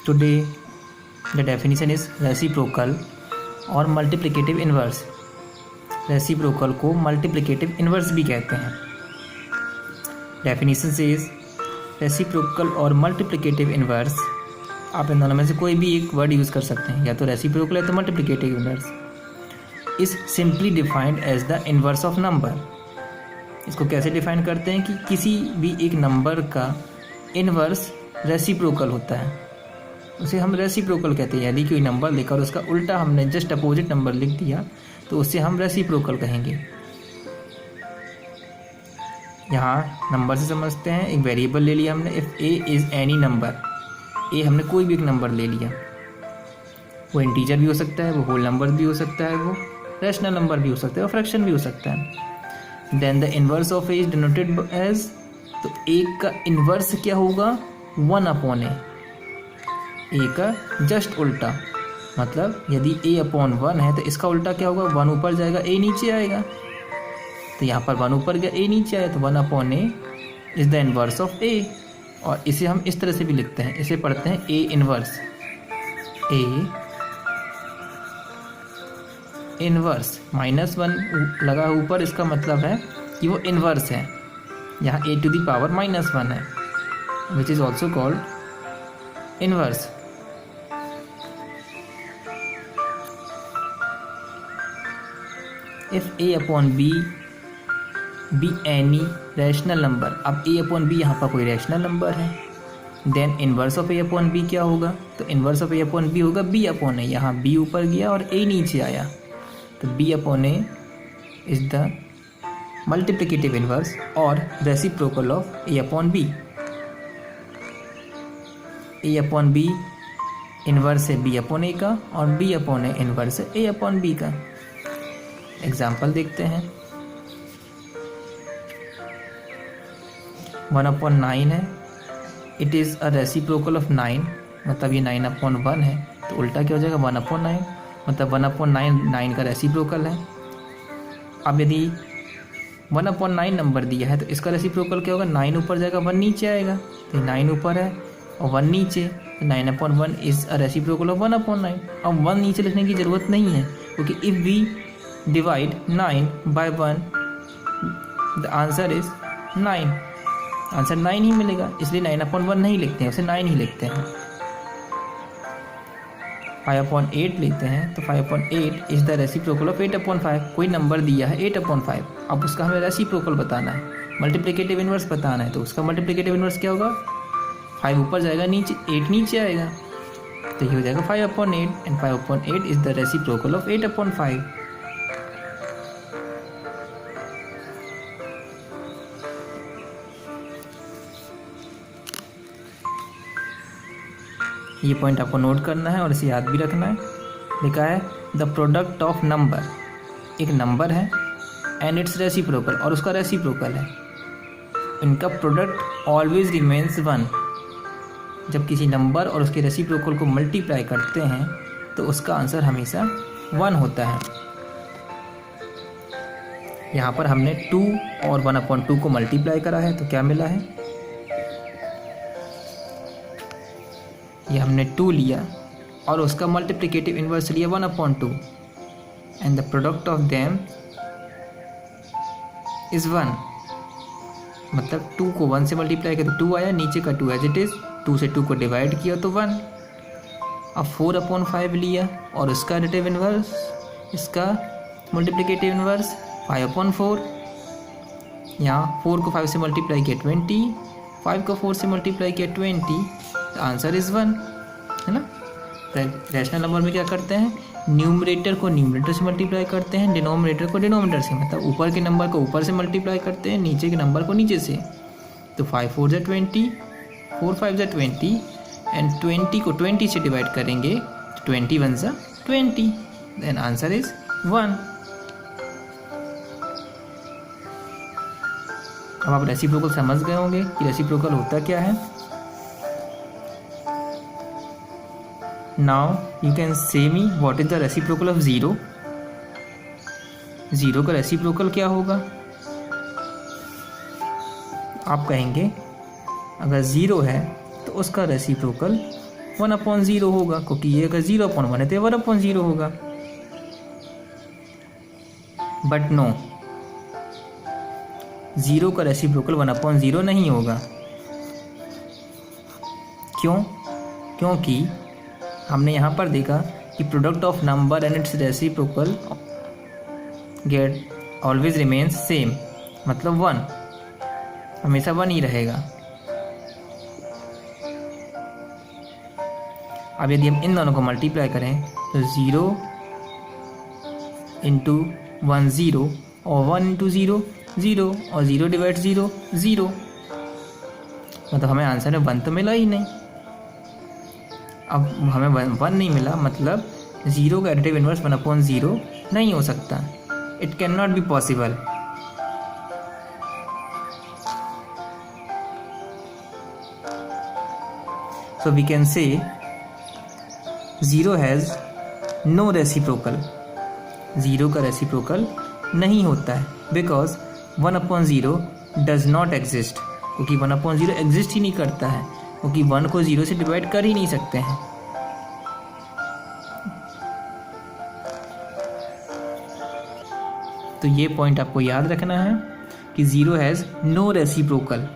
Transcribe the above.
Today the definition is reciprocal और multiplicative inverse. Reciprocal को multiplicative inverse भी कहते हैं। डेफिनेशन इज रेसिप्रोकल और मल्टीप्लिकेटिव इन्वर्स, आप इन दोनों में से कोई भी एक वर्ड यूज़ कर सकते हैं, या तो रेसिप्रोकल है तो multiplicative inverse. Is simply defined as the inverse of number. इसको कैसे डिफाइन करते हैं कि किसी भी एक नंबर का इन्वर्स रेसिप्रोकल होता है, उसे हम रेसिप्रोकल कहते हैं। यदि कोई नंबर लेकर उसका उल्टा हमने जस्ट अपोजिट नंबर लिख दिया तो उससे हम रेसिप्रोकल कहेंगे। यहाँ नंबर से समझते हैं, एक वेरिएबल ले लिया हमने, if A is any number, A हमने कोई भी एक नंबर ले लिया, वो इंटीजर भी हो सकता है, वो होल नंबर भी हो सकता है, वो रैशनल नंबर भी हो सकता है, और फ्रैक्शन भी हो सकता है। Then the inverse of a is denoted as, तो ए का इन्वर्स क्या होगा, 1/a, ए का जस्ट उल्टा, मतलब यदि a/1 है तो इसका उल्टा क्या होगा, 1 ऊपर जाएगा a नीचे आएगा। तो यहाँ पर 1 ऊपर गया a नीचे आया, तो 1/a is the inverse of a। और इसे हम इस तरह से भी लिखते हैं, इसे पढ़ते हैं a इन्वर्स, a इन्वर्स -1 लगा ऊपर, इसका मतलब है कि वो इन्वर्स है। यहाँ a⁻⁻1 है, which is also called inverse. If a/b be any rational number, अब a/b यहाँ पर कोई रैशनल नंबर है, देन इन्वर्स ऑफ a/b क्या होगा, तो इन्वर्स ऑफ a/b होगा b/a। यहाँ b ऊपर गया और a नीचे आया, तो b/a is the multiplicative inverse और reciprocal of a/b। a/b inverse है b/a का और b/a इन्वर्स है a/b का। एग्जाम्पल देखते हैं, 1/9 है, it is a reciprocal of 9, मतलब ये 9/1 है, तो उल्टा क्या हो जाएगा, 1/9, मतलब 1/9 9 का रेसिप्रोकल है। अब यदि 1/9 नंबर दिया है तो इसका रेसिप्रोकल क्या होगा, 9 ऊपर जाएगा 1 नीचे आएगा, तो 9 ऊपर है और 1 नीचे, तो 9/1 इज़ अ रेसिप्रोकल ऑफ 1/9। अब 1 नीचे लिखने की ज़रूरत नहीं है, क्योंकि if we divide 9 by 1 the answer is 9, answer 9 ही मिलेगा, इसलिए 9/1 नहीं लिखते हैं, उसे 9 ही लिखते हैं। 5/8 लेते हैं, तो 5/8 इज द रेसिप्रोकल ऑफ 8/5। कोई नंबर दिया है 8/5, अब उसका हमें रेसिप्रोकल बताना है, मल्टीप्लिकेटिव इन्वर्स बताना है, तो उसका मल्टीप्लिकेटिव इन्वर्स क्या होगा, 5 ऊपर जाएगा नीचे 8 नीचे आएगा, तो ये हो जाएगा 5/8, and 5/8 is the reciprocal of 8/5। ये पॉइंट आपको नोट करना है और इसे याद भी रखना है। लिखा है द प्रोडक्ट ऑफ नंबर, एक नंबर है, एंड इट्स रेसिप्रोकल, और उसका रेसिप्रोकल है, इनका प्रोडक्ट ऑलवेज रिमेन्स 1। जब किसी नंबर और उसके रेसिप्रोकल को मल्टीप्लाई करते हैं तो उसका आंसर हमेशा 1 होता है। यहाँ पर हमने 2 और 1/2 को मल्टीप्लाई करा है, तो क्या मिला है, ये हमने 2 लिया और उसका मल्टीप्लिकेटिव इन्वर्स लिया 1/2, and the product of them is 1, मतलब 2 को 1 से मल्टीप्लाई किया तो 2 आया, नीचे का 2 एज इट इज़, 2 से 2 को डिवाइड किया तो 1। अब 4/5 लिया और उसका एडिटिव इन्वर्स, इसका मल्टीप्लिकेटिव इन्वर्स 5/4, यहाँ 4 को 5 से मल्टीप्लाई किया 20, 5 को 4 से मल्टीप्लाई किया 20, आंसर इज़ 1, है ना। रैशनल नंबर में क्या करते हैं, न्यूमरेटर को न्यूमरेटर से मल्टीप्लाई करते हैं, डिनोमिनेटर को डिनोमिनेटर से, मतलब ऊपर के नंबर को ऊपर से मल्टीप्लाई करते हैं, नीचे के नंबर को नीचे से। तो 5 4 ज़ा 20, 4 5 ज़ा 20, एंड 20 को 20 से डिवाइड करेंगे तो 21 ज़ा 20, देन आंसर इज़ 1। अब आप रेसिप्रोकल समझ गए होंगे कि रेसिप्रोकल होता क्या है। Now you can say me what is the reciprocal of 0। 0 का रेसिप्रोकल क्या होगा, आप कहेंगे अगर 0 है तो उसका रेसिप्रोकल 1/0 होगा, क्योंकि ये अगर 0/1 है तो 1/0 होगा। बट नो, 0 का रेसिप्रोकल 1/0 नहीं होगा। क्यों? क्योंकि हमने यहाँ पर देखा कि product of number and its reciprocal get always remains same, मतलब 1, हमेशा 1 ही रहेगा। अब यदि हम इन दोनों को मल्टीप्लाई करें तो 0 इंटू 1 0 और 1 इंटू 0 0 और 0 डिवाइड 0 0, मतलब हमें आंसर में 1 तो मिला ही नहीं। अब हमें 1 नहीं मिला, मतलब 0 का एडिटिव इनवर्स 1/0 नहीं हो सकता। It can not be possible. So we can say 0 has no reciprocal, 0 का रेसिप्रोकल नहीं होता है, बिकॉज 1/0 डज नॉट एग्जिस्ट, क्योंकि 1/0 एग्जिस्ट ही नहीं करता है, क्योंकि 1 को 0 से डिवाइड कर ही नहीं सकते हैं। तो ये पॉइंट आपको याद रखना है कि 0 हैज़ नो रेसिप्रोकल।